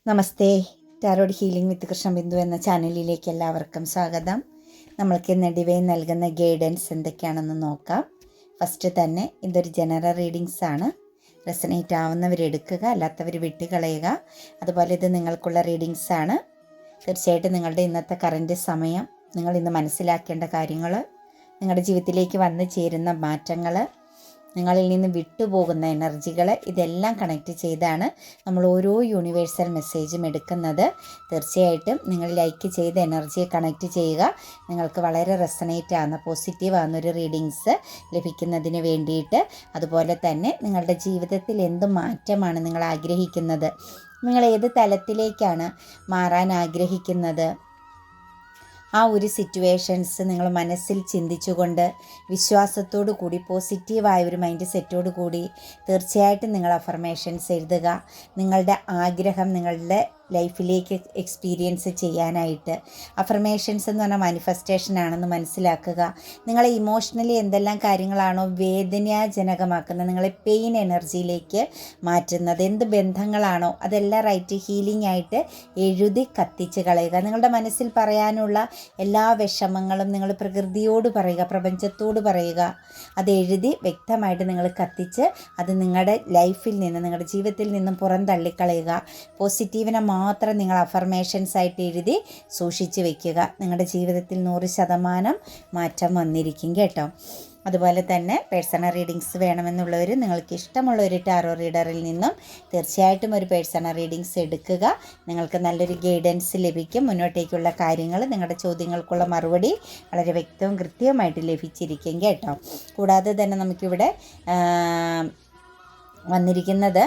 നമസ്തേ. Tarot healing വിത്ത് കൃഷ്ണബിന്ദു എന്ന ചാനലിലേക്ക് എല്ലാവർക്കും സ്വാഗതം. നമ്മൾക്ക് ഇന്ന് ഡിവൈൻ നൽകുന്ന ഗൈഡൻസ് എന്തൊക്കെയാണെന്ന് നോക്കാം. ഫസ്റ്റ് തന്നെ ഇതൊരു ജനറൽ റീഡിങ്സ് ആണ്. റെസനേറ്റ് ആവുന്നവരെടുക്കുക, അല്ലാത്തവർ വിട്ടുകളയുക. അതുപോലെ ഇത് നിങ്ങൾക്കുള്ള റീഡിങ്സ് ആണ്. തീർച്ചയായിട്ടും നിങ്ങളുടെ ഇന്നത്തെ കറൻറ്റ് സമയം, നിങ്ങൾ ഇന്ന് മനസ്സിലാക്കേണ്ട കാര്യങ്ങൾ, നിങ്ങളുടെ ജീവിതത്തിലേക്ക് വന്നു ചേരുന്ന മാറ്റങ്ങൾ, നിങ്ങളിൽ നിന്ന് വിട്ടുപോകുന്ന എനർജികൾ, ഇതെല്ലാം കണക്റ്റ് ചെയ്താണ് നമ്മൾ ഓരോ യൂണിവേഴ്സൽ മെസ്സേജും എടുക്കുന്നത്. തീർച്ചയായിട്ടും നിങ്ങൾ ലൈക്ക് ചെയ്ത് എനർജിയെ കണക്റ്റ് ചെയ്യുക. നിങ്ങൾക്ക് വളരെ റെസനേറ്റ് ആകുന്ന പോസിറ്റീവ് ആകുന്നൊരു റീഡിങ്സ് ലഭിക്കുന്നതിന് വേണ്ടിയിട്ട്. അതുപോലെ തന്നെ നിങ്ങളുടെ ജീവിതത്തിൽ എന്ത് മാറ്റമാണ് നിങ്ങൾ ആഗ്രഹിക്കുന്നത്, നിങ്ങൾ ഏത് തലത്തിലേക്കാണ് മാറാൻ ആഗ്രഹിക്കുന്നത്, ആ ഒരു സിറ്റുവേഷൻസ് നിങ്ങൾ മനസ്സിൽ ചിന്തിച്ചുകൊണ്ട് വിശ്വാസത്തോടു കൂടി പോസിറ്റീവായ ഒരു മൈൻഡ് സെറ്റോടു കൂടി തീർച്ചയായിട്ടും നിങ്ങൾ അഫർമേഷൻസ് എഴുതുക. നിങ്ങളുടെ ആഗ്രഹം നിങ്ങളുടെ ലൈഫിലേക്ക് എക്സ്പീരിയൻസ് ചെയ്യാനായിട്ട്. അഫർമേഷൻസ് എന്ന് പറഞ്ഞാൽ മാനിഫെസ്റ്റേഷൻ ആണെന്ന് മനസ്സിലാക്കുക. നിങ്ങളെ ഇമോഷണലി എന്തെല്ലാം കാര്യങ്ങളാണോ വേദനാജനകമാക്കുന്നത്, നിങ്ങളെ പെയിൻ എനർജിയിലേക്ക് മാറ്റുന്നത്, എന്ത് ബന്ധങ്ങളാണോ അതെല്ലാം റൈറ്റ് ഹീലിംഗ് ആയിട്ട് എഴുതി കത്തിച്ച് കളയുക. നിങ്ങളുടെ മനസ്സിൽ പറയാനുള്ള എല്ലാ വിഷമങ്ങളും നിങ്ങൾ പ്രകൃതിയോട് പറയുക, പ്രപഞ്ചത്തോട് പറയുക. അത് എഴുതി വ്യക്തമായിട്ട് നിങ്ങൾ കത്തിച്ച് അത് നിങ്ങളുടെ ലൈഫിൽ നിന്ന്, നിങ്ങളുടെ ജീവിതത്തിൽ നിന്നും പുറന്തള്ളിക്കളയുക. പോസിറ്റീവിനെ മാത്രം നിങ്ങൾ അഫർമേഷൻസ് ആയിട്ട് എഴുതി സൂക്ഷിച്ച് വയ്ക്കുക. നിങ്ങളുടെ ജീവിതത്തിൽ 100% മാറ്റം വന്നിരിക്കും കേട്ടോ. അതുപോലെ തന്നെ പേഴ്സണൽ റീഡിങ്സ് വേണമെന്നുള്ളവർ നിങ്ങൾക്ക് ഇഷ്ടമുള്ള ഒരു ടാറോ റീഡറിൽ നിന്നും തീർച്ചയായിട്ടും ഒരു പേഴ്സണൽ റീഡിങ്സ് എടുക്കുക. നിങ്ങൾക്ക് നല്ലൊരു ഗൈഡൻസ് ലഭിക്കും. മുന്നോട്ടേക്കുള്ള കാര്യങ്ങൾ, നിങ്ങളുടെ ചോദ്യങ്ങൾക്കുള്ള മറുപടി വളരെ വ്യക്തവും കൃത്യവുമായിട്ട് ലഭിച്ചിരിക്കും കേട്ടോ. കൂടാതെ തന്നെ നമുക്കിവിടെ വന്നിരിക്കുന്നത്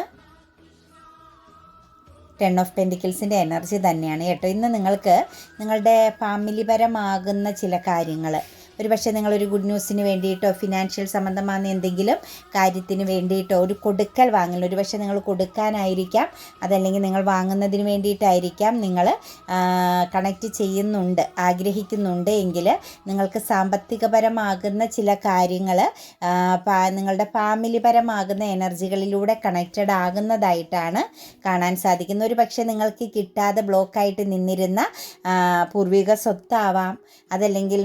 10 ഓഫ് പെൻറ്റിക്കിൾസിൻ്റെ എനർജി തന്നെയാണ് കേട്ടോ. ഇന്ന് നിങ്ങൾക്ക് നിങ്ങളുടെ ഫാമിലിപരമാകുന്ന ചില കാര്യങ്ങൾ, ഒരു പക്ഷേ നിങ്ങളൊരു ഗുഡ് ന്യൂസിന് വേണ്ടിയിട്ടോ ഫിനാൻഷ്യൽ സംബന്ധമായ എന്തെങ്കിലും കാര്യത്തിന് വേണ്ടിയിട്ടോ ഒരു കൊടുക്കൽ വാങ്ങൽ, ഒരു പക്ഷേ നിങ്ങൾ കൊടുക്കാനായിരിക്കാം, അതല്ലെങ്കിൽ നിങ്ങൾ വാങ്ങുന്നതിന് വേണ്ടിയിട്ടായിരിക്കാം നിങ്ങൾ കണക്റ്റ് ചെയ്യുന്നുണ്ട്, ആഗ്രഹിക്കുന്നുണ്ട് എങ്കിൽ നിങ്ങൾക്ക് സാമ്പത്തികപരമാകുന്ന ചില കാര്യങ്ങൾ നിങ്ങളുടെ ഫാമിലിപരമാകുന്ന എനർജികളിലൂടെ കണക്റ്റഡ് ആകുന്നതായിട്ടാണ് കാണാൻ സാധിക്കുന്നത്. ഒരു പക്ഷേ നിങ്ങൾക്ക് കിട്ടാതെ ബ്ലോക്കായിട്ട് നിന്നിരുന്ന പൂർവിക സ്വത്താവാം, അതല്ലെങ്കിൽ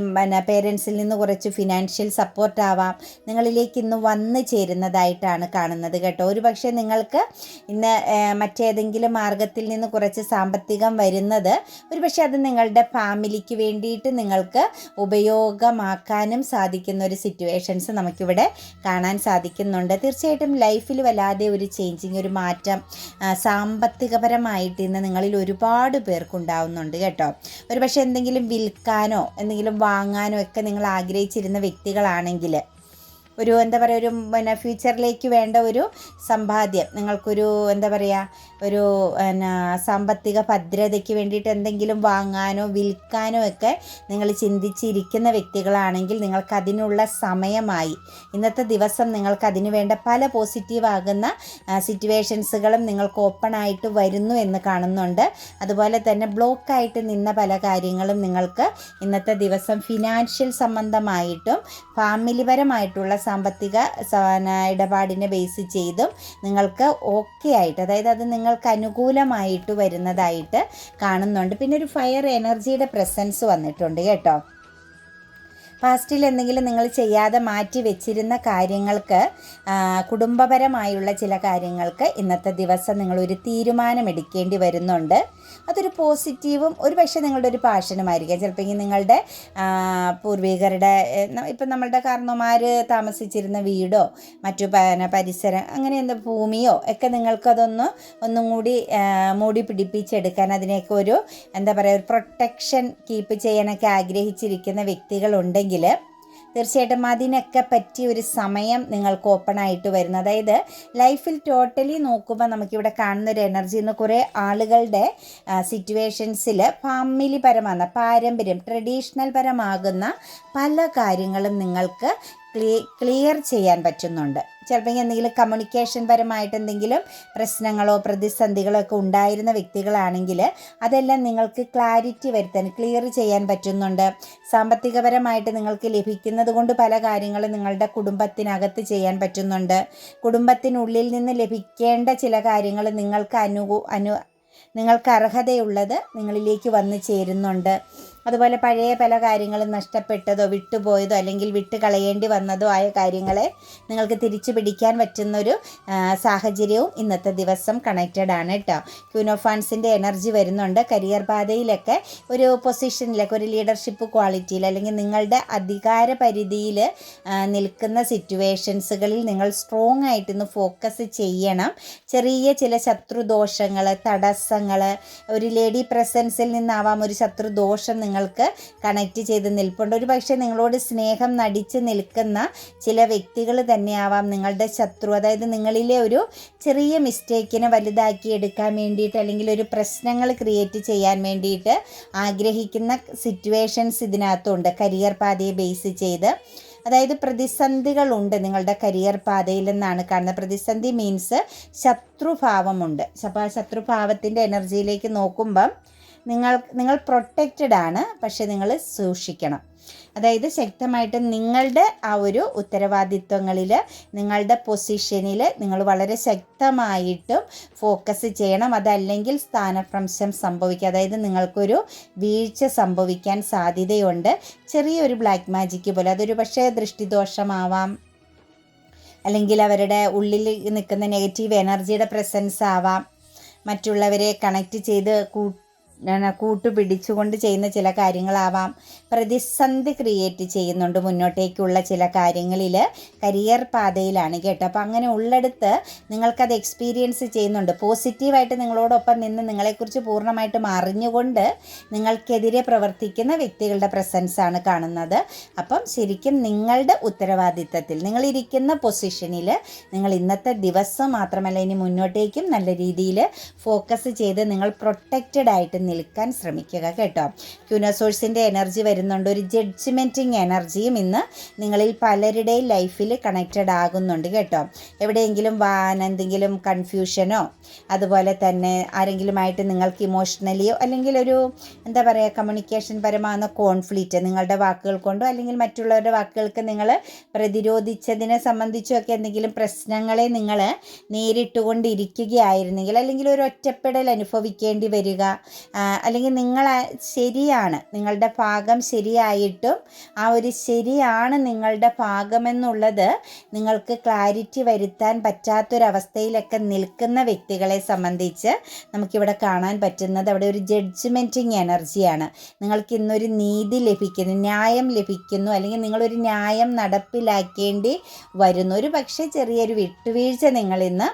പേരൻസിൽ നിന്ന് കുറച്ച് ഫിനാൻഷ്യൽ സപ്പോർട്ടാവാം നിങ്ങളിലേക്ക് ഇന്ന് വന്നു ചേരുന്നതായിട്ടാണ് കാണുന്നത് കേട്ടോ. ഒരു പക്ഷേ നിങ്ങൾക്ക് ഇന്ന് മറ്റേതെങ്കിലും മാർഗത്തിൽ നിന്ന് കുറച്ച് സാമ്പത്തികം വരുന്നത്, ഒരു പക്ഷേ അത് നിങ്ങളുടെ ഫാമിലിക്ക് വേണ്ടിയിട്ട് നിങ്ങൾക്ക് ഉപയോഗമാക്കാനും സാധിക്കുന്ന ഒരു സിറ്റുവേഷൻസ് നമുക്കിവിടെ കാണാൻ സാധിക്കുന്നുണ്ട്. തീർച്ചയായിട്ടും ലൈഫിൽ വല്ലാതെ ഒരു ചേഞ്ചിങ്, ഒരു മാറ്റം സാമ്പത്തികപരമായിട്ട് ഇന്ന് നിങ്ങളിൽ ഒരുപാട് പേർക്കുണ്ടാവുന്നുണ്ട് കേട്ടോ. ഒരു പക്ഷേ എന്തെങ്കിലും വിൽക്കാനോ എന്തെങ്കിലും വാങ്ങാനോ ഒക്കെ നിങ്ങൾ ആഗ്രഹിച്ചിരുന്ന വ്യക്തികളാണെങ്കിൽ ഒരു ഫ്യൂച്ചറിലേക്ക് വേണ്ട ഒരു സമ്പാദ്യം, നിങ്ങൾക്കൊരു ഒരു സാമ്പത്തിക ഭദ്രതയ്ക്ക് വേണ്ടിയിട്ട് എന്തെങ്കിലും വാങ്ങാനോ വിൽക്കാനോ ഒക്കെ നിങ്ങൾ ചിന്തിച്ചിരിക്കുന്ന വ്യക്തികളാണെങ്കിൽ നിങ്ങൾക്കതിനുള്ള സമയമായി. ഇന്നത്തെ ദിവസം നിങ്ങൾക്കതിന് വേണ്ട പല പോസിറ്റീവാകുന്ന സിറ്റുവേഷൻസുകളും നിങ്ങൾക്ക് ഓപ്പണായിട്ട് വരുന്നു എന്ന് കാണുന്നുണ്ട്. അതുപോലെ തന്നെ ബ്ലോക്കായിട്ട് നിന്ന പല കാര്യങ്ങളും നിങ്ങൾക്ക് ഇന്നത്തെ ദിവസം ഫിനാൻഷ്യൽ സംബന്ധമായിട്ടും ഫാമിലിപരമായിട്ടുള്ള സാമ്പത്തിക ഇടപാടിനെ ബേസ് ചെയ്തും നിങ്ങൾക്ക് ഓക്കെ ആയിട്ട്, അതായത് അത് നിങ്ങൾക്ക് അനുകൂലമായിട്ട് വരുന്നതായിട്ട് കാണുന്നുണ്ട്. പിന്നെ ഒരു ഫയർ എനർജിയുടെ പ്രസൻസ് വന്നിട്ടുണ്ട് കേട്ടോ. പാസ്റ്റിൽ എന്തെങ്കിലും നിങ്ങൾ ചെയ്യാതെ മാറ്റി വെച്ചിരുന്ന കാര്യങ്ങൾക്ക്, കുടുംബപരമായുള്ള ചില കാര്യങ്ങൾക്ക് ഇന്നത്തെ ദിവസം നിങ്ങളൊരു തീരുമാനമെടുക്കേണ്ടി വരുന്നുണ്ട്. അതൊരു പോസിറ്റീവും ഒരു പക്ഷേ നിങ്ങളുടെ ഒരു പാഷനുമായിരിക്കാം. ചിലപ്പോൾ നിങ്ങളുടെ പൂർവികരുടെ, ഇപ്പം നമ്മളുടെ കാരണവന്മാർ താമസിച്ചിരുന്ന വീടോ മറ്റു പരിസരം അങ്ങനെ ഭൂമിയോ ഒക്കെ ഒന്നും കൂടി മൂടി പിടിപ്പിച്ചെടുക്കാൻ, അതിനെയൊക്കെ ഒരു ഒരു പ്രൊട്ടക്ഷൻ കീപ്പ് ചെയ്യാനൊക്കെ ആഗ്രഹിച്ചിരിക്കുന്ന വ്യക്തികളുണ്ടെങ്കിൽ തീർച്ചയായിട്ടും അതിനൊക്കെ പറ്റിയ ഒരു സമയം നിങ്ങൾക്ക് ഓപ്പണായിട്ട് വരുന്നു. അതായത് ലൈഫിൽ ടോട്ടലി നോക്കുമ്പോൾ നമുക്കിവിടെ കാണുന്നൊരു എനർജി ഇന്ന് കുറേ ആളുകളുടെ സിറ്റുവേഷൻസിൽ ഫാമിലിപരമാകുന്ന, പാരമ്പര്യം ട്രഡീഷണൽ പരമാകുന്ന പല കാര്യങ്ങളും നിങ്ങൾക്ക് ക്ലിയർ ചെയ്യാൻ പറ്റുന്നുണ്ട്. ചിലപ്പോൾ എന്തെങ്കിലും കമ്മ്യൂണിക്കേഷൻ പരമായിട്ട് എന്തെങ്കിലും പ്രശ്നങ്ങളോ പ്രതിസന്ധികളോ ഒക്കെ ഉണ്ടായിരുന്ന വ്യക്തികളാണെങ്കിൽ അതെല്ലാം നിങ്ങൾക്ക് ക്ലാരിറ്റി വരുത്താൻ, ക്ലിയർ ചെയ്യാൻ പറ്റുന്നുണ്ട്. സാമ്പത്തികപരമായിട്ട് നിങ്ങൾക്ക് ലഭിക്കുന്നത് കൊണ്ട് പല കാര്യങ്ങളും നിങ്ങളുടെ കുടുംബത്തിനകത്ത് ചെയ്യാൻ പറ്റുന്നുണ്ട്. കുടുംബത്തിനുള്ളിൽ നിന്ന് ലഭിക്കേണ്ട ചില കാര്യങ്ങൾ നിങ്ങൾക്ക് നിങ്ങൾക്ക് അർഹതയുള്ളത് നിങ്ങളിലേക്ക് വന്നു ചേരുന്നുണ്ട്. അതുപോലെ പഴയ പല കാര്യങ്ങളും നഷ്ടപ്പെട്ടതോ വിട്ടുപോയതോ അല്ലെങ്കിൽ വിട്ട് കളയേണ്ടി വന്നതോ ആയ കാര്യങ്ങളെ നിങ്ങൾക്ക് തിരിച്ചു പിടിക്കാൻ പറ്റുന്നൊരു സാഹചര്യവും ഇന്നത്തെ ദിവസം കണക്റ്റഡ് ആണ് കേട്ടോ. ക്വീൻ ഓഫ് വാൻസിൻ്റെ എനർജി വരുന്നുണ്ട്. കരിയർ പാതയിലൊക്കെ ഒരു പൊസിഷനിലൊക്കെ ഒരു ലീഡർഷിപ്പ് ക്വാളിറ്റിയിൽ അല്ലെങ്കിൽ നിങ്ങളുടെ അധികാര പരിധിയിൽ നിൽക്കുന്ന സിറ്റുവേഷൻസുകളിൽ നിങ്ങൾ സ്ട്രോങ് ആയിട്ട് ഇന്ന് ഫോക്കസ് ചെയ്യണം. ചെറിയ ചില ശത്രുദോഷങ്ങൾ, തടസ്സങ്ങൾ, ഒരു ലേഡി പ്രസൻസിൽ നിന്നാവാം ഒരു ശത്രുദോഷം നിങ്ങൾക്ക് കണക്റ്റ് ചെയ്ത് നിൽപ്പുണ്ട്. ഒരു പക്ഷേ നിങ്ങളോട് സ്നേഹം നടിച്ച് നിൽക്കുന്ന ചില വ്യക്തികൾ തന്നെയാവാം നിങ്ങളുടെ ശത്രു. അതായത് നിങ്ങളിലെ ഒരു ചെറിയ മിസ്റ്റേക്കിനെ വലുതാക്കി എടുക്കാൻ വേണ്ടിയിട്ട് അല്ലെങ്കിൽ ഒരു പ്രശ്നങ്ങൾ ക്രിയേറ്റ് ചെയ്യാൻ വേണ്ടിയിട്ട് ആഗ്രഹിക്കുന്ന സിറ്റുവേഷൻസ് ഇതിനകത്തുണ്ട് കരിയർ പാതയെ ബേസ് ചെയ്ത്. അതായത് പ്രതിസന്ധികളുണ്ട് നിങ്ങളുടെ കരിയർ പാതയിൽ എന്നാണ് കാണുന്നത്. പ്രതിസന്ധി മീൻസ് ശത്രുഭാവമുണ്ട്. അപ്പോൾ ശത്രുഭാവത്തിൻ്റെ എനർജിയിലേക്ക് നോക്കുമ്പം നിങ്ങൾ പ്രൊട്ടക്റ്റഡ് ആണ്, പക്ഷേ നിങ്ങൾ സൂക്ഷിക്കണം. അതായത് ശക്തമായിട്ട് നിങ്ങളുടെ ആ ഒരു ഉത്തരവാദിത്വങ്ങളിൽ, നിങ്ങളുടെ പൊസിഷനിൽ നിങ്ങൾ വളരെ ശക്തമായിട്ടും ഫോക്കസ് ചെയ്യണം. അതല്ലെങ്കിൽ സ്ഥാനഭ്രംശം സംഭവിക്കുക. അതായത് നിങ്ങൾക്കൊരു വീഴ്ച സംഭവിക്കാൻ സാധ്യതയുണ്ട്. ചെറിയൊരു ബ്ലാക്ക് മാജിക്ക് പോലെ. അതൊരു പക്ഷേ ദൃഷ്ടിദോഷമാവാം, അല്ലെങ്കിൽ അവരുടെ ഉള്ളിൽ നിൽക്കുന്ന നെഗറ്റീവ് എനർജിയുടെ പ്രസൻസ് ആവാം, മറ്റുള്ളവരെ കണക്റ്റ് ചെയ്ത് കൂട്ടുപിടിച്ചുകൊണ്ട് ചെയ്യുന്ന ചില കാര്യങ്ങളാവാം. പ്രതിസന്ധി ക്രിയേറ്റ് ചെയ്യുന്നുണ്ട് മുന്നോട്ടേക്കുള്ള ചില കാര്യങ്ങളിൽ. കരിയർ പാതയിലാണ് കേട്ടോ. അപ്പോൾ അങ്ങനെ ഉള്ളിടത്ത് നിങ്ങൾക്കത് എക്സ്പീരിയൻസ് ചെയ്യുന്നുണ്ട്. പോസിറ്റീവായിട്ട് നിങ്ങളോടൊപ്പം നിന്ന് നിങ്ങളെക്കുറിച്ച് പൂർണ്ണമായിട്ടും അറിഞ്ഞുകൊണ്ട് നിങ്ങൾക്കെതിരെ പ്രവർത്തിക്കുന്ന വ്യക്തികളുടെ പ്രസൻസാണ് കാണുന്നത്. അപ്പം ശരിക്കും നിങ്ങളുടെ ഉത്തരവാദിത്തത്തിൽ നിങ്ങളിരിക്കുന്ന പൊസിഷനിൽ നിങ്ങൾ ഇന്നത്തെ ദിവസം മാത്രമല്ല ഇനി മുന്നോട്ടേക്കും നല്ല രീതിയിൽ ഫോക്കസ് ചെയ്ത് നിങ്ങൾ പ്രൊട്ടക്റ്റഡ് ആയിട്ട് നിൽക്കാൻ ശ്രമിക്കുക കേട്ടോ. ക്യൂനോസോഴ്സിൻ്റെ എനർജി വരുന്നുണ്ട്. ഒരു ജഡ്ജ്മെൻറ്റിങ് എനർജിയും ഇന്ന് നിങ്ങളിൽ പലരുടെയും ലൈഫിൽ കണക്റ്റഡ് ആകുന്നുണ്ട് കേട്ടോ. എവിടെയെങ്കിലും എന്തെങ്കിലും കൺഫ്യൂഷനോ അതുപോലെ തന്നെ ആരെങ്കിലുമായിട്ട് നിങ്ങൾക്ക് ഇമോഷണലിയോ അല്ലെങ്കിൽ ഒരു എന്താ പറയുക കമ്മ്യൂണിക്കേഷൻ പരമാകുന്ന കോൺഫ്ലിക്റ്റ് നിങ്ങളുടെ വാക്കുകൾ കൊണ്ടോ അല്ലെങ്കിൽ മറ്റുള്ളവരുടെ വാക്കുകൾക്ക് നിങ്ങൾ പ്രതിരോധിച്ചതിനെ സംബന്ധിച്ചൊക്കെ എന്തെങ്കിലും പ്രശ്നങ്ങളെ നിങ്ങൾ നേരിട്ടുകൊണ്ടിരിക്കുകയായിരുന്നെങ്കിൽ അല്ലെങ്കിൽ ഒരു ഒറ്റപ്പെടൽ അനുഭവിക്കേണ്ടി വരിക, അല്ലെങ്കിൽ നിങ്ങൾ ശരിയാണ്, നിങ്ങളുടെ ഭാഗം ശരിയായിട്ടും ആ ഒരു ശരിയാണ് നിങ്ങളുടെ ഭാഗമെന്നുള്ളത് നിങ്ങൾക്ക് ക്ലാരിറ്റി വരുത്താൻ പറ്റാത്തൊരവസ്ഥയിലൊക്കെ നിൽക്കുന്ന വ്യക്തികളെ സംബന്ധിച്ച് നമുക്കിവിടെ കാണാൻ പറ്റുന്നത് അവിടെ ഒരു ജഡ്ജ്മെൻറ്റിങ് എനർജിയാണ്. നിങ്ങൾക്ക് ഇന്നൊരു നീതി ലഭിക്കുന്നു, ന്യായം ലഭിക്കുന്നു, അല്ലെങ്കിൽ നിങ്ങളൊരു ന്യായം നടപ്പിലാക്കേണ്ടി വരുന്നു. ഒരു പക്ഷേ ചെറിയൊരു വിട്ടുവീഴ്ച നിങ്ങളിന്ന്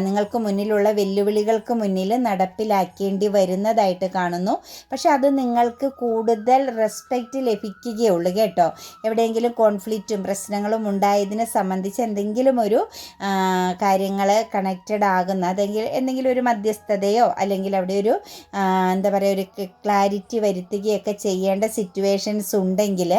നിങ്ങൾക്ക് മുന്നിലുള്ള വെല്ലുവിളികൾക്ക് മുന്നിൽ നടപ്പിലാക്കേണ്ടി വരുന്നതായിട്ട് കാണുന്നു. പക്ഷെ അത് നിങ്ങൾക്ക് കൂടുതൽ റെസ്പെക്റ്റ് ലഭിക്കുകയുള്ളൂ കേട്ടോ. എവിടെയെങ്കിലും കോൺഫ്ലിക്റ്റും പ്രശ്നങ്ങളും ഉണ്ടായതിനെ സംബന്ധിച്ച് എന്തെങ്കിലും ഒരു കാര്യങ്ങൾ കണക്റ്റഡ് ആകുന്ന അതെങ്കിൽ എന്തെങ്കിലും ഒരു മധ്യസ്ഥതയോ അല്ലെങ്കിൽ അവിടെ ഒരു എന്താ പറയുക ഒരു ക്ലാരിറ്റി വരുത്തുകയൊക്കെ ചെയ്യേണ്ട സിറ്റുവേഷൻസ് ഉണ്ടെങ്കിൽ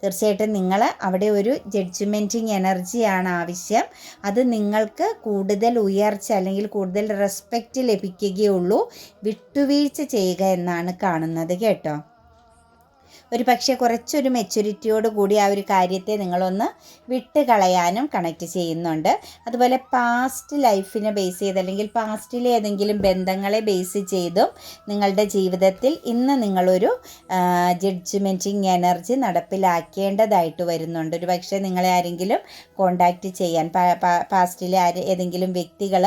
തീർച്ചയായിട്ടും നിങ്ങൾ അവിടെ ഒരു ജഡ്ജ്മെൻറ്റിങ് എനർജിയാണ് ആവശ്യം. അത് നിങ്ങൾക്ക് കൂടുതൽ ഉയർച്ച അല്ലെങ്കിൽ കൂടുതൽ റെസ്പെക്റ്റ് ലഭിക്കുകയുള്ളൂ വിട്ടുവീഴ്ച ചെയ്യുക എന്നാണ് കാണുന്നത് കേട്ടോ. ഒരു പക്ഷേ കുറച്ചൊരു മെച്യൂരിറ്റിയോട് കൂടി ആ ഒരു കാര്യത്തെ നിങ്ങളൊന്ന് വിട്ട് കളയാനും കണക്റ്റ് ചെയ്യുന്നുണ്ട്. അതുപോലെ പാസ്റ്റ് ലൈഫിനെ ബേസ് ചെയ്ത് അല്ലെങ്കിൽ പാസ്റ്റിലെ ഏതെങ്കിലും ബന്ധങ്ങളെ ബേസ് ചെയ്തും നിങ്ങളുടെ ജീവിതത്തിൽ ഇന്ന് നിങ്ങളൊരു ജഡ്ജ്മെൻറ്റിങ് എനർജി നടപ്പിലാക്കേണ്ടതായിട്ട് വരുന്നുണ്ട്. ഒരു പക്ഷേ നിങ്ങളെ ആരെങ്കിലും കോണ്ടാക്റ്റ് ചെയ്യാൻ പാസ്റ്റിലെ ഏതെങ്കിലും വ്യക്തികൾ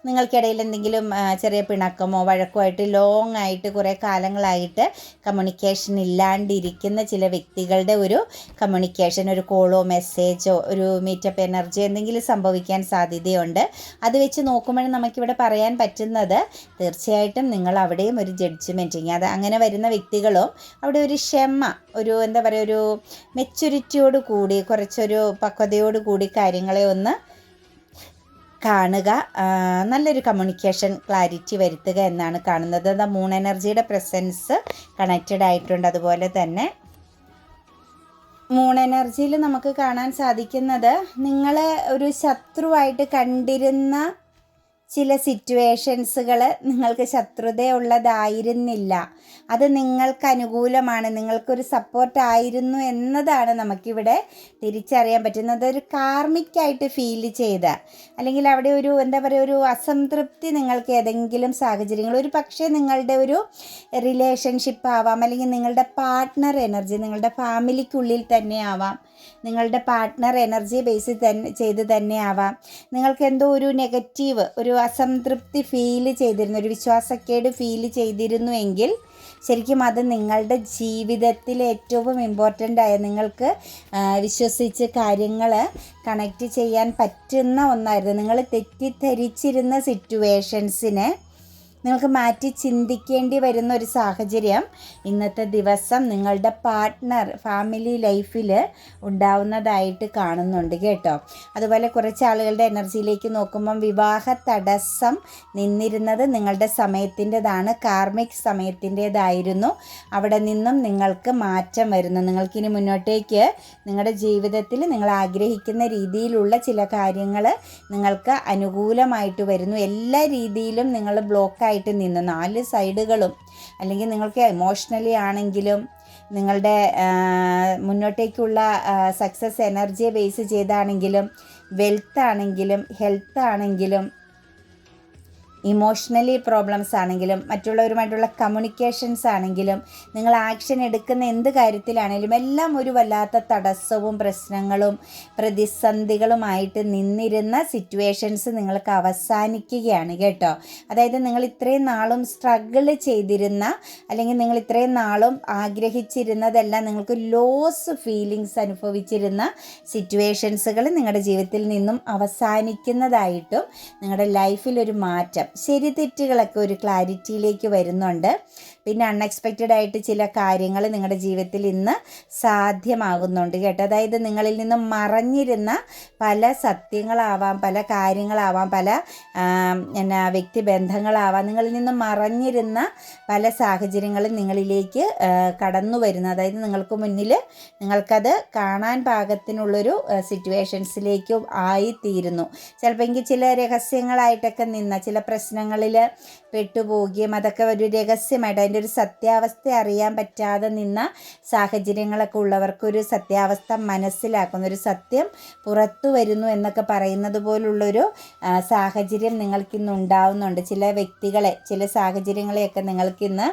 നിങ്ങൾക്കിടയിൽ എന്തെങ്കിലും ചെറിയ പിണക്കമോ വഴക്കോ ആയിട്ട് ലോങ് ആയിട്ട് കുറേ കാലങ്ങളായിട്ട് കമ്മ്യൂണിക്കേഷൻ ഇല്ലാണ്ടിരിക്കുന്ന ചില വ്യക്തികളുടെ ഒരു കമ്മ്യൂണിക്കേഷൻ, ഒരു കോളോ മെസ്സേജോ ഒരു മീറ്റപ്പ് എനർജി എന്തെങ്കിലും സംഭവിക്കാൻ സാധ്യതയുണ്ട്. അത് വെച്ച് നോക്കുമ്പോൾ നമുക്കിവിടെ പറയാൻ പറ്റുന്നത് തീർച്ചയായിട്ടും നിങ്ങൾ അവിടെയും ഒരു ജഡ്ജ്മെൻറ്റിങ് അത് അങ്ങനെ വരുന്ന വ്യക്തികളും അവിടെ ഒരു ക്ഷമ, ഒരു എന്താ പറയുക ഒരു മെച്യൂരിറ്റിയോട് കൂടി കുറച്ചൊരു പക്വതയോട് കൂടി കാര്യങ്ങളെ ഒന്ന് കാണുക, നല്ലൊരു കമ്മ്യൂണിക്കേഷൻ ക്ലാരിറ്റി വരുത്തുക എന്നാണ് കാണുന്നത്. അത് മൂൺ എനർജിയുടെ പ്രസൻസ് കണക്റ്റഡ് ആയിട്ടുണ്ട്. അതുപോലെ തന്നെ മൂൺ എനർജിയിൽ നമുക്ക് കാണാൻ സാധിക്കുന്നത് നിങ്ങളെ ഒരു ശത്രുവായിട്ട് കണ്ടിരുന്ന ചില സിറ്റുവേഷൻസുകൾ നിങ്ങൾക്ക് ശത്രുതയുള്ളതായിരുന്നില്ല, അത് നിങ്ങൾക്ക് അനുകൂലമാണ്, നിങ്ങൾക്കൊരു സപ്പോർട്ടായിരുന്നു എന്നതാണ് നമുക്കിവിടെ തിരിച്ചറിയാൻ പറ്റുന്നത്. ഒരു കാർമിക്കായിട്ട് ഫീൽ ചെയ്ത, അല്ലെങ്കിൽ അവിടെ ഒരു എന്താ പറയുക, ഒരു അസംതൃപ്തി നിങ്ങൾക്ക് ഏതെങ്കിലും സാഹചര്യങ്ങൾ, ഒരു പക്ഷേ നിങ്ങളുടെ ഒരു റിലേഷൻഷിപ്പ് ആവാം, അല്ലെങ്കിൽ നിങ്ങളുടെ പാർട്ട്ണർ എനർജി നിങ്ങളുടെ ഫാമിലിക്കുള്ളിൽ തന്നെ ആവാം, നിങ്ങളുടെ പാർട്ട്ണർ എനർജി ബേസ് ചെയ്ത് തന്നെ ആവാം, നിങ്ങൾക്ക് എന്തോ ഒരു നെഗറ്റീവ്, ഒരു അസംതൃപ്തി ഫീൽ ചെയ്തിരുന്നു, ഒരു വിശ്വാസക്കേട് ഫീൽ ചെയ്തിരുന്നുവെങ്കിൽ ശരിക്കും അത് നിങ്ങളുടെ ജീവിതത്തിൽ ഏറ്റവും ഇമ്പോർട്ടൻ്റ് ആയ, നിങ്ങൾക്ക് വിശ്വസിച്ച് കാര്യങ്ങൾ കണക്റ്റ് ചെയ്യാൻ പറ്റുന്ന ഒന്നായിരുന്നു. നിങ്ങൾ തെറ്റിദ്ധരിച്ചിരുന്ന സിറ്റുവേഷൻസിനെ നിങ്ങൾക്ക് മാറ്റി ചിന്തിക്കേണ്ടി വരുന്ന ഒരു സാഹചര്യം ഇന്നത്തെ ദിവസം നിങ്ങളുടെ പാർട്ട്ണർ ഫാമിലി ലൈഫിൽ ഉണ്ടാവുന്നതായിട്ട് കാണുന്നുണ്ട് കേട്ടോ. അതുപോലെ കുറച്ച് ആളുകളുടെ എനർജിയിലേക്ക് നോക്കുമ്പം വിവാഹ തടസ്സം നിന്നിരുന്നത് നിങ്ങളുടെ സമയത്തിൻ്റെതാണ്, കാർമിക് സമയത്തിൻ്റേതായിരുന്നു. അവിടെ നിന്നും നിങ്ങൾക്ക് മാറ്റം വരുന്നു. നിങ്ങൾക്കിനി മുന്നോട്ടേക്ക് നിങ്ങളുടെ ജീവിതത്തിൽ നിങ്ങൾ ആഗ്രഹിക്കുന്ന രീതിയിലുള്ള ചില കാര്യങ്ങൾ നിങ്ങൾക്ക് അനുകൂലമായിട്ട് വരുന്നു. എല്ലാ രീതിയിലും നിങ്ങൾ ബ്ലോക്കായിട്ട് നിന്ന് 4 സൈഡുകളും, അല്ലെങ്കിൽ നിങ്ങൾക്ക് ഇമോഷണലി ആണെങ്കിലും, നിങ്ങളുടെ മുന്നോട്ടേക്കുള്ള സക്സസ് എനർജിയെ ബേസ് ചെയ്താണെങ്കിലും, വെൽത്ത് ആണെങ്കിലും, ഹെൽത്ത് ആണെങ്കിലും, ഇമോഷണലി പ്രോബ്ലംസ് ആണെങ്കിലും, മറ്റുള്ളവരുമായിട്ടുള്ള കമ്മ്യൂണിക്കേഷൻസ് ആണെങ്കിലും, നിങ്ങൾ ആക്ഷൻ എടുക്കുന്ന എന്ത് കാര്യത്തിലാണെങ്കിലും എല്ലാം ഒരു വല്ലാത്ത തടസ്സവും പ്രശ്നങ്ങളും പ്രതിസന്ധികളുമായിട്ട് നിന്നിരുന്ന സിറ്റുവേഷൻസ് നിങ്ങൾക്ക് അവസാനിക്കുകയാണ് കേട്ടോ. അതായത് നിങ്ങൾ ഇത്രയും നാളും സ്ട്രഗിൾ ചെയ്തിരുന്ന, അല്ലെങ്കിൽ നിങ്ങൾ ഇത്രയും നാളും ആഗ്രഹിച്ചിരുന്നതെല്ലാം നിങ്ങൾക്ക് ലോസ് ഫീലിങ്സ് അനുഭവിച്ചിരുന്ന സിറ്റുവേഷൻസുകൾ നിങ്ങളുടെ ജീവിതത്തിൽ നിന്നും അവസാനിക്കുന്നതായിട്ടും നിങ്ങളുടെ ലൈഫിൽ ഒരു മാറ്റം, ശരി തെറ്റുകളൊക്കെ ഒരു ക്ലാരിറ്റിയിലേക്ക് വരുന്നുണ്ട്. പിന്നെ അൺഎക്സ്പെക്റ്റഡ് ആയിട്ട് ചില കാര്യങ്ങൾ നിങ്ങളുടെ ജീവിതത്തിൽ ഇന്ന് സാധ്യമാകുന്നുണ്ട് കേട്ടോ. അതായത് നിങ്ങളിൽ നിന്നും മറഞ്ഞിരുന്ന പല സത്യങ്ങളാവാം, പല കാര്യങ്ങളാവാം, പല വ്യക്തിബന്ധങ്ങളാവാം, നിങ്ങളിൽ നിന്നും മറഞ്ഞിരുന്ന പല സാഹചര്യങ്ങളും നിങ്ങളിലേക്ക് കടന്നു വരുന്നു. അതായത് നിങ്ങൾക്ക് മുന്നിൽ നിങ്ങൾക്കത് കാണാൻ പാകത്തിനുള്ളൊരു സിറ്റുവേഷൻസിലേക്കും ആയിത്തീരുന്നു. ചിലപ്പോൾ ചില രഹസ്യങ്ങളായിട്ടൊക്കെ നിന്ന ചില പ്രശ്നങ്ങളിൽ പെട്ടുപോവുകയും അതൊക്കെ ഒരു രഹസ്യമായിട്ട്, അതിൻ്റെ ഒരു സത്യാവസ്ഥ അറിയാൻ പറ്റാതെ നിന്ന സാഹചര്യങ്ങളൊക്കെ ഉള്ളവർക്കൊരു സത്യാവസ്ഥ മനസ്സിലാക്കുന്ന, ഒരു സത്യം പുറത്തു വരുന്നു എന്നൊക്കെ പറയുന്നത് പോലുള്ളൊരു സാഹചര്യം നിങ്ങൾക്കിന്ന് ഉണ്ടാവുന്നുണ്ട്. ചില വ്യക്തികളെ, ചില സാഹചര്യങ്ങളെയൊക്കെ നിങ്ങൾക്കിന്ന്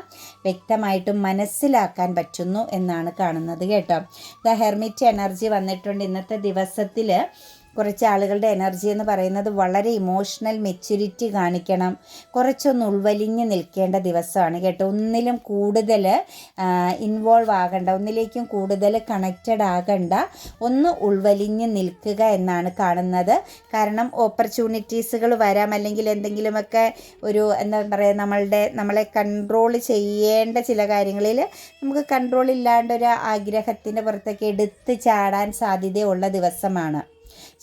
വ്യക്തമായിട്ടും മനസ്സിലാക്കാൻ പറ്റുന്നു എന്നാണ് കാണുന്നത് കേട്ടോ. ദ ഹെർമിറ്റ് എനർജി വന്നിട്ടുണ്ട് ഇന്നത്തെ ദിവസത്തിൽ. കുറച്ച് ആളുകളുടെ എനർജി എന്ന് പറയുന്നത് വളരെ ഇമോഷണൽ മെച്യൂരിറ്റി കാണിക്കണം, കുറച്ചൊന്ന് ഉൾവലിഞ്ഞ് നിൽക്കേണ്ട ദിവസമാണ് കേട്ടോ. ഒന്നിലും കൂടുതൽ ഇൻവോൾവ് ആകണ്ട, ഒന്നിലേക്കും കൂടുതൽ കണക്റ്റഡ് ആകണ്ട, ഒന്ന് ഉൾവലിഞ്ഞ് നിൽക്കുക എന്നാണ് കാണുന്നത്. കാരണം ഓപ്പർച്യൂണിറ്റീസുകൾ വരാം, അല്ലെങ്കിൽ എന്തെങ്കിലുമൊക്കെ ഒരു എന്താ പറയുക, നമ്മളെ കൺട്രോൾ ചെയ്യേണ്ട ചില കാര്യങ്ങളിൽ നമുക്ക് കൺട്രോൾ ഇല്ലാണ്ട് ഒരു ആഗ്രഹത്തിൻ്റെ പുറത്തൊക്കെ എടുത്ത് ചാടാൻ സാധ്യതയുള്ള ദിവസമാണ്.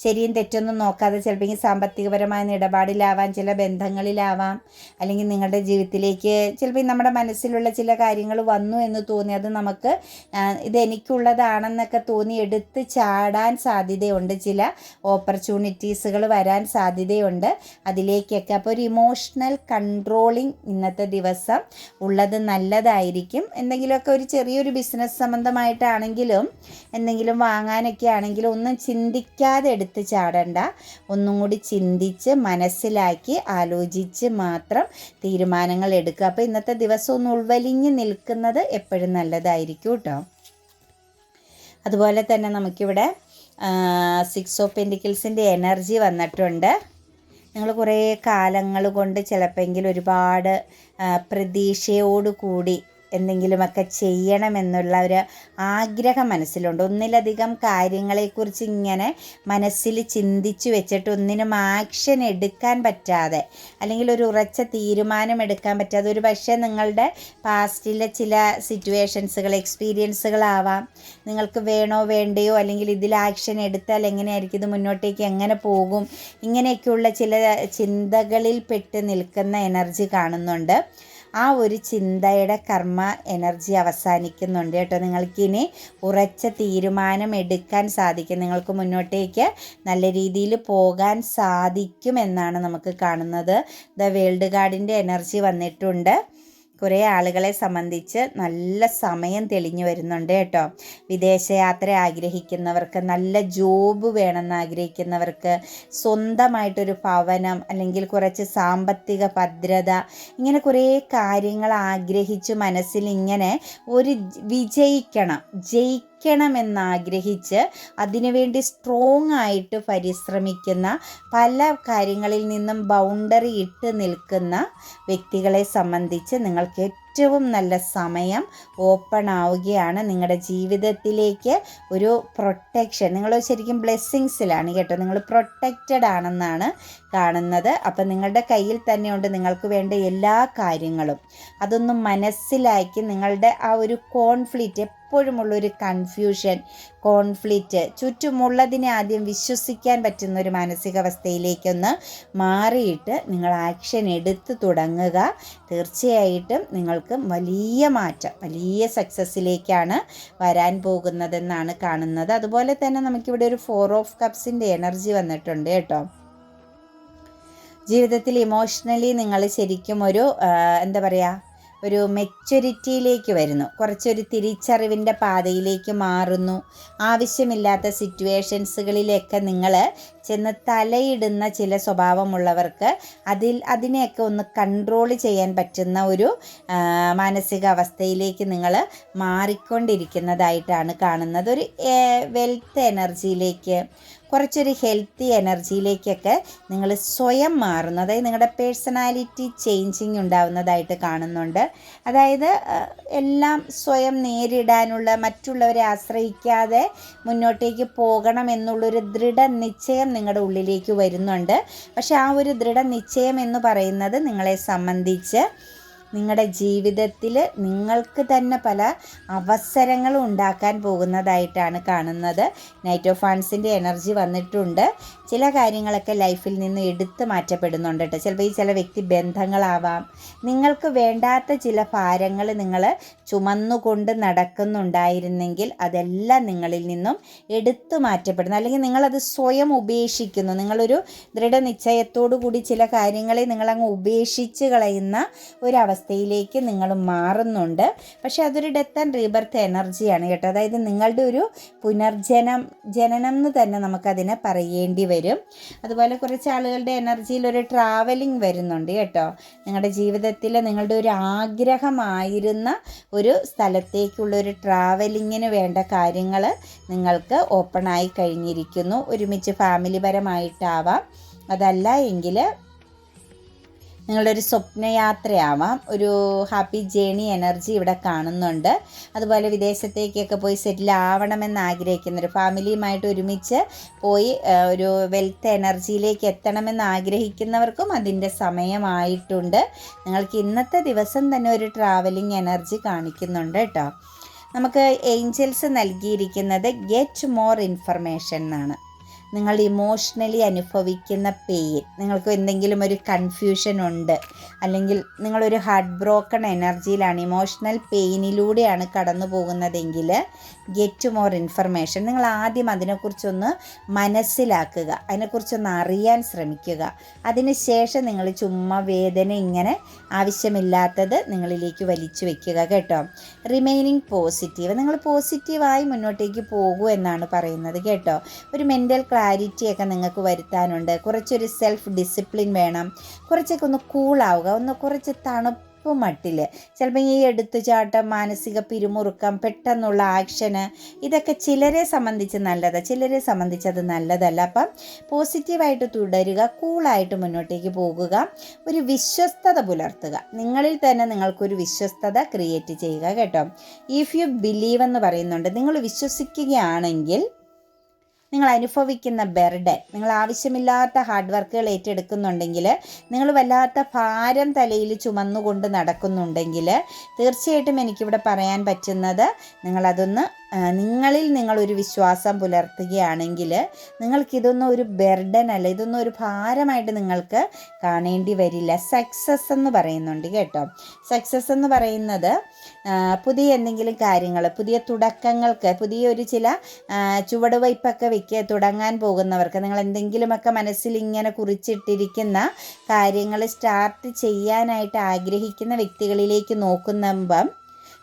ശരിയും തെറ്റൊന്നും നോക്കാതെ ചിലപ്പോൾ സാമ്പത്തികപരമായ ഇടപാടിലാവാം, ചില ബന്ധങ്ങളിലാവാം, അല്ലെങ്കിൽ നിങ്ങളുടെ ജീവിതത്തിലേക്ക് ചിലപ്പോൾ നമ്മുടെ മനസ്സിലുള്ള ചില കാര്യങ്ങൾ വന്നു എന്ന് തോന്നി, അത് നമുക്ക് ഇതെനിക്കുള്ളതാണെന്നൊക്കെ തോന്നി എടുത്ത് ചാടാൻ സാധ്യതയുണ്ട്. ചില ഓപ്പർച്യൂണിറ്റീസുകൾ വരാൻ സാധ്യതയുണ്ട് അതിലേക്കൊക്കെ. അപ്പോൾ ഒരു ഇമോഷണൽ കൺട്രോളിങ് ഇന്നത്തെ ദിവസം ഉള്ളത് നല്ലതായിരിക്കും. എന്തെങ്കിലുമൊക്കെ ഒരു ചെറിയൊരു ബിസിനസ് സംബന്ധമായിട്ടാണെങ്കിലും എന്തെങ്കിലും വാങ്ങാനൊക്കെ ആണെങ്കിലും ഒന്നും ചിന്തിക്കാതെ എടുത്ത് ചാടണ്ട, ഒന്നും കൂടി ചിന്തിച്ച് മനസ്സിലാക്കി ആലോചിച്ച് മാത്രം തീരുമാനങ്ങൾ എടുക്കുക. അപ്പോൾ ഇന്നത്തെ ദിവസം ഒന്ന് ഉൾവലിഞ്ഞ് നിൽക്കുന്നത് എപ്പോഴും നല്ലതായിരിക്കും കേട്ടോ. അതുപോലെ തന്നെ നമുക്കിവിടെ 6 ഓഫ് പെൻറ്റിക്കിൾസിൻ്റെ എനർജി വന്നിട്ടുണ്ട്. നിങ്ങൾ കുറേ കാലങ്ങൾ കൊണ്ട് ചിലപ്പോൾ ഒരുപാട് പ്രതീക്ഷയോടുകൂടി എന്തെങ്കിലുമൊക്കെ ചെയ്യണമെന്നുള്ള ഒരു ആഗ്രഹം മനസ്സിലുണ്ട്. ഒന്നിലധികം കാര്യങ്ങളെക്കുറിച്ച് ഇങ്ങനെ മനസ്സിൽ ചിന്തിച്ചു വെച്ചിട്ട് ഒന്നിനും ആക്ഷൻ എടുക്കാൻ പറ്റാതെ, അല്ലെങ്കിൽ ഒരു ഉറച്ച തീരുമാനം എടുക്കാൻ പറ്റാതെ, ഒരു പക്ഷേ നിങ്ങളുടെ പാസ്റ്റിലെ ചില സിറ്റുവേഷൻസുകൾ, എക്സ്പീരിയൻസുകളാവാം, നിങ്ങൾക്ക് വേണോ വേണ്ടയോ, അല്ലെങ്കിൽ ഇതിൽ ആക്ഷൻ എടുത്താൽ എങ്ങനെയായിരിക്കും, ഇത് മുന്നോട്ടേക്ക് എങ്ങനെ പോകും, ഇങ്ങനെയൊക്കെയുള്ള ചില ചിന്തകളിൽ പെട്ട് നിൽക്കുന്ന എനർജി കാണുന്നുണ്ട്. ആ ഒരു ചിന്തയുടെ കർമ്മ എനർജി അവസാനിക്കുന്നുണ്ട് കേട്ടോ. നിങ്ങൾക്കിനി ഉറച്ച തീരുമാനം എടുക്കാൻ സാധിക്കും. നിങ്ങൾക്ക് മുന്നോട്ടേക്ക് നല്ല രീതിയിൽ പോകാൻ സാധിക്കുമെന്നാണ് നമുക്ക് കാണുന്നത്. ദ വേൾഡ് കാർഡിൻ്റെ എനർജി വന്നിട്ടുണ്ട്. കുറേ ആളുകളെ സംബന്ധിച്ച് നല്ല സമയം തെളിഞ്ഞു വരുന്നുണ്ട് കേട്ടോ. വിദേശയാത്ര ആഗ്രഹിക്കുന്നവർക്ക്, നല്ല ജോബ് വേണമെന്ന് ആഗ്രഹിക്കുന്നവർക്ക്, സ്വന്തമായിട്ടൊരു ഭവനം അല്ലെങ്കിൽ കുറച്ച് സാമ്പത്തിക ഭദ്രത, ഇങ്ങനെ കുറേ കാര്യങ്ങൾ ആഗ്രഹിച്ച് മനസ്സിൽ ഇങ്ങനെ ഒരു ജയിക്കണമെന്നാഗ്രഹിച്ച് അതിനുവേണ്ടി സ്ട്രോങ് ആയിട്ട് പരിശ്രമിക്കുന്ന, പല കാര്യങ്ങളിൽ നിന്നും ബൗണ്ടറി ഇട്ട് നിൽക്കുന്ന വ്യക്തികളെ സംബന്ധിച്ച് നിങ്ങൾക്ക് ഏറ്റവും നല്ല സമയം ഓപ്പൺ ആവുകയാണ്. നിങ്ങളുടെ ജീവിതത്തിലേക്ക് ഒരു പ്രൊട്ടക്ഷൻ, നിങ്ങൾ ശരിക്കും ബ്ലെസ്സിങ്സിലാണ് കേട്ടോ. നിങ്ങൾ പ്രൊട്ടക്റ്റഡ് ആണെന്നാണ് കാണുന്നത്. അപ്പം നിങ്ങളുടെ കയ്യിൽ തന്നെയുണ്ട് നിങ്ങൾക്ക് വേണ്ട എല്ലാ കാര്യങ്ങളും. അതൊന്നും മനസ്സിലാക്കി നിങ്ങളുടെ ആ ഒരു കോൺഫ്ലിക്റ്റ്, എപ്പോഴുമുള്ളൊരു കൺഫ്യൂഷൻ, കോൺഫ്ലിക്റ്റ്, ചുറ്റുമുള്ളതിനെ ആദ്യം വിശ്വസിക്കാൻ പറ്റുന്ന ഒരു മാനസികാവസ്ഥയിലേക്കൊന്ന് മാറിയിട്ട് നിങ്ങൾ ആക്ഷൻ എടുത്ത് തുടങ്ങുക. തീർച്ചയായിട്ടും നിങ്ങൾക്ക് വലിയ മാറ്റം, വലിയ സക്സസ്സിലേക്കാണ് വരാൻ പോകുന്നതെന്നാണ് കാണുന്നത്. അതുപോലെ തന്നെ നമുക്കിവിടെ ഒരു 4 ഓഫ് കപ്സിൻ്റെ എനർജി വന്നിട്ടുണ്ട് കേട്ടോ. ജീവിതത്തിൽ ഇമോഷണലി നിങ്ങൾ ശരിക്കും ഒരു ഒരു മെച്യൂരിറ്റിയിലേക്ക് വരുന്നു, കുറച്ചൊരു തിരിച്ചറിവിൻ്റെ പാതയിലേക്ക് മാറുന്നു. ആവശ്യമില്ലാത്ത സിറ്റുവേഷൻസുകളിലൊക്കെ നിങ്ങൾ ചെന്ന് തലയിടുന്ന ചില സ്വഭാവമുള്ളവർക്ക് അതിനെയൊക്കെ ഒന്ന് കൺട്രോൾ ചെയ്യാൻ പറ്റുന്ന ഒരു മാനസികാവസ്ഥയിലേക്ക് നിങ്ങൾ മാറിക്കൊണ്ടിരിക്കുന്നതായിട്ടാണ് കാണുന്നത്. ഒരു വെൽത്ത് എനർജിയിലേക്ക്, കുറച്ചൊരു ഹെൽത്തി എനർജിയിലേക്കൊക്കെ നിങ്ങൾ സ്വയം മാറുന്നു. അതായത് നിങ്ങളുടെ പേഴ്സണാലിറ്റി ചേഞ്ചിങ് ഉണ്ടാവുന്നതായിട്ട് കാണുന്നുണ്ട്. അതായത് എല്ലാം സ്വയം നേരിടാനുള്ള, മറ്റുള്ളവരെ ആശ്രയിക്കാതെ മുന്നോട്ടേക്ക് പോകണം എന്നുള്ളൊരു ദൃഢനിശ്ചയം നിങ്ങളുടെ ഉള്ളിലേക്ക് വരുന്നുണ്ട്. പക്ഷെ ആ ഒരു ദൃഢനിശ്ചയം എന്ന് പറയുന്നത് നിങ്ങളെ സംബന്ധിച്ച് നിങ്ങളുടെ ജീവിതത്തിൽ നിങ്ങൾക്ക് തന്നെ പല അവസരങ്ങളും ഉണ്ടാക്കാൻ പോകുന്നതായിട്ടാണ് കാണുന്നത്. നൈറ്റ് ഓഫ് വാൻസിൻ്റെ എനർജി വന്നിട്ടുണ്ട്. ചില കാര്യങ്ങളൊക്കെ ലൈഫിൽ നിന്ന് എടുത്തു മാറ്റപ്പെടുന്നുണ്ട് കേട്ടോ. ചിലപ്പോൾ ഈ ചില വ്യക്തി ബന്ധങ്ങളാവാം. നിങ്ങൾക്ക് വേണ്ടാത്ത ചില ഭാരങ്ങൾ നിങ്ങൾ ചുമന്നുകൊണ്ട് നടക്കുന്നുണ്ടായിരുന്നെങ്കിൽ അതെല്ലാം നിങ്ങളിൽ നിന്നും എടുത്തു മാറ്റപ്പെടുന്നു, അല്ലെങ്കിൽ നിങ്ങളത് സ്വയം ഉപേക്ഷിക്കുന്നു. നിങ്ങളൊരു ദൃഢനിശ്ചയത്തോടു കൂടി ചില കാര്യങ്ങളെ നിങ്ങളങ്ങ് ഉപേക്ഷിച്ച് കളയുന്ന ഒരവസ്ഥയിലേക്ക് നിങ്ങൾ മാറുന്നുണ്ട്. പക്ഷേ അതൊരു ഡെത്ത് ആൻഡ് റീബർത്ത് എനർജിയാണ് കേട്ടോ. അതായത് നിങ്ങളുടെ ഒരു ജനനം എന്ന് തന്നെ നമുക്കതിനെ പറയേണ്ടി വരും. അതുപോലെ കുറച്ച് ആളുകളുടെ എനർജിയിൽ ഒരു ട്രാവലിംഗ് വരുന്നുണ്ട് കേട്ടോ. നിങ്ങളുടെ ജീവിതത്തിൽ നിങ്ങളുടെ ഒരു ആഗ്രഹമായിരുന്ന ഒരു സ്ഥലത്തേക്കുള്ളൊരു ട്രാവലിങ്ങിന് വേണ്ട കാര്യങ്ങൾ നിങ്ങൾക്ക് ഓപ്പണായി കഴിഞ്ഞിരിക്കുന്നു. ഒരുമിച്ച് ഫാമിലി പരമായിട്ടാവാം, അതല്ല എങ്കിൽ നിങ്ങളുടെ ഒരു സ്വപ്നയാത്രയാവാം. ഒരു ഹാപ്പി ജേണി എനർജി ഇവിടെ കാണുന്നുണ്ട്. അതുപോലെ വിദേശത്തേക്കൊക്കെ പോയി സെറ്റിൽ ആവണമെന്ന് ആഗ്രഹിക്കുന്നവർ, ഫാമിലിയുമായിട്ട് ഒരുമിച്ച് പോയി ഒരു വെൽത്ത് എനർജിയിലേക്ക് എത്തണമെന്ന് ആഗ്രഹിക്കുന്നവർക്കും അതിൻ്റെ സമയമായിട്ടുണ്ട്. നിങ്ങൾക്ക് ഇന്നത്തെ ദിവസം തന്നെ ഒരു ട്രാവലിംഗ് എനർജി കാണിക്കുന്നുണ്ട് കേട്ടോ. നമുക്ക് ഏഞ്ചൽസ് നൽകിയിരിക്കുന്നത് ഗെറ്റ് മോർ ഇൻഫർമേഷൻ എന്നാണ്. നിങ്ങൾ ഇമോഷണലി അനുഭവിക്കുന്ന പെയിൻ, നിങ്ങൾക്ക് എന്തെങ്കിലും ഒരു കൺഫ്യൂഷൻ ഉണ്ട്, അല്ലെങ്കിൽ നിങ്ങളൊരു ഹാർട്ട് ബ്രോക്കൺ എനർജിയിലാണ്, ഇമോഷണൽ പെയിനിലൂടെയാണ് കടന്നു പോകുന്നതെങ്കിൽ ഗെറ്റ് മോർ ഇൻഫർമേഷൻ. നിങ്ങൾ ആദ്യം അതിനെക്കുറിച്ചൊന്ന് മനസ്സിലാക്കുക, അതിനെക്കുറിച്ചൊന്ന് അറിയാൻ ശ്രമിക്കുക. അതിനുശേഷം നിങ്ങൾ ചുമ്മാ വേദന ഇങ്ങനെ ആവശ്യമില്ലാത്തത് നിങ്ങളിലേക്ക് വലിച്ചു വയ്ക്കുക കേട്ടോ. റിമൈനിങ് പോസിറ്റീവ്, നിങ്ങൾ പോസിറ്റീവായി മുന്നോട്ടേക്ക് പോകൂ എന്നാണ് പറയുന്നത് കേട്ടോ. ഒരു മെൻ്റൽ ക്ലാരിറ്റിയൊക്കെ നിങ്ങൾക്ക് വരുത്താനുണ്ട്. കുറച്ചൊരു സെൽഫ് ഡിസിപ്ലിൻ വേണം. കുറച്ചൊക്കെ ഒന്ന് കൂളാവുക, ഒന്ന് കുറച്ച് തണുപ്പ് മട്ടിൽ. ചിലപ്പോൾ ഈ എടുത്തുചാട്ടം, മാനസിക പിരിമുറുക്കം, പെട്ടെന്നുള്ള ആക്ഷന്, ഇതൊക്കെ ചിലരെ സംബന്ധിച്ച് നല്ലതാണ്, ചിലരെ സംബന്ധിച്ച് അത് നല്ലതല്ല. അപ്പം പോസിറ്റീവായിട്ട് തുടരുക, കൂളായിട്ട് മുന്നോട്ടേക്ക് പോകുക, ഒരു വിശ്വസ്തത പുലർത്തുക. നിങ്ങളിൽ തന്നെ നിങ്ങൾക്കൊരു വിശ്വസ്തത ക്രിയേറ്റ് ചെയ്യുക കേട്ടോ. ഇഫ് യു ബിലീവ് എന്ന് പറയുന്നുണ്ട്. നിങ്ങൾ വിശ്വസിക്കുകയാണെങ്കിൽ നിങ്ങൾ അനുഭവിക്കുന്ന ബർഡൻ, നിങ്ങൾ ആവശ്യമില്ലാത്ത ഹാർഡ് വർക്കുകൾ ഏറ്റെടുക്കുന്നുണ്ടെങ്കിൽ, നിങ്ങൾ വല്ലാത്ത ഭാരം തലയിൽ ചുമന്നുകൊണ്ട് നടക്കുന്നുണ്ടെങ്കിൽ, തീർച്ചയായിട്ടും എനിക്കിവിടെ പറയാൻ പറ്റുന്നത് നിങ്ങളതൊന്ന് നിങ്ങളിൽ നിങ്ങളൊരു വിശ്വാസം പുലർത്തുകയാണെങ്കിൽ നിങ്ങൾക്കിതൊന്നും ഒരു ബർഡൻ അല്ല, ഇതൊന്നും ഒരു ഭാരമായിട്ട് നിങ്ങൾക്ക് കാണേണ്ടി വരില്ല. സക്സസ് എന്ന് പറയുന്നുണ്ട് കേട്ടോ. സക്സസ് എന്ന് പറയുന്നത് പുതിയ എന്തെങ്കിലും കാര്യങ്ങൾ, പുതിയ തുടക്കങ്ങൾക്ക്, പുതിയൊരു ചില ചുവടുവയ്പ്പൊക്കെ തുടങ്ങാൻ പോകുന്നവർക്ക്, നിങ്ങൾ എന്തെങ്കിലുമൊക്കെ മനസ്സിൽ ഇങ്ങനെ കുറിച്ചിട്ടിരിക്കുന്ന കാര്യങ്ങൾ സ്റ്റാർട്ട് ചെയ്യാനായിട്ട് ആഗ്രഹിക്കുന്ന വ്യക്തികളിലേക്ക് നോക്കുമ്പം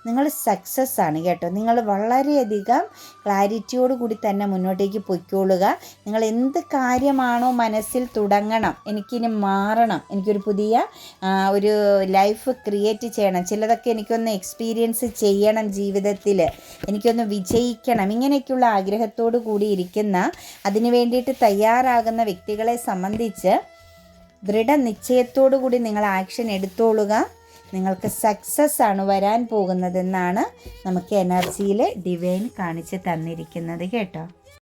നിങ്ങൾ സക്സസ് ആണ് കേട്ടോ. നിങ്ങൾ വളരെയധികം ക്ലാരിറ്റിയോട് കൂടി തന്നെ മുന്നോട്ടേക്ക് പൊയ്ക്കോളുക. നിങ്ങൾ എന്ത് കാര്യമാണോ മനസ്സിൽ തുടങ്ങണം, എനിക്കിനി മാറണം, എനിക്കൊരു പുതിയ ഒരു ലൈഫ് ക്രിയേറ്റ് ചെയ്യണം, ചിലതൊക്കെ എനിക്കൊന്ന് എക്സ്പീരിയൻസ് ചെയ്യണം ജീവിതത്തിൽ, എനിക്കൊന്ന് വിജയിക്കണം, ഇങ്ങനെയൊക്കെയുള്ള ആഗ്രഹത്തോടു കൂടി ഇരിക്കുന്ന, അതിന് വേണ്ടിയിട്ട് തയ്യാറാകുന്ന വ്യക്തികളെ സംബന്ധിച്ച് ദൃഢനിശ്ചയത്തോടു കൂടി നിങ്ങൾ ആക്ഷൻ എടുത്തോളുക. നിങ്ങൾക്ക് സക്സസ് ആണ് വരാൻ പോകുന്നതെന്നാണ് നമുക്ക് എനർജിയിൽ ഡിവൈൻ കാണിച്ച് തന്നിരിക്കുന്നത് കേട്ടോ.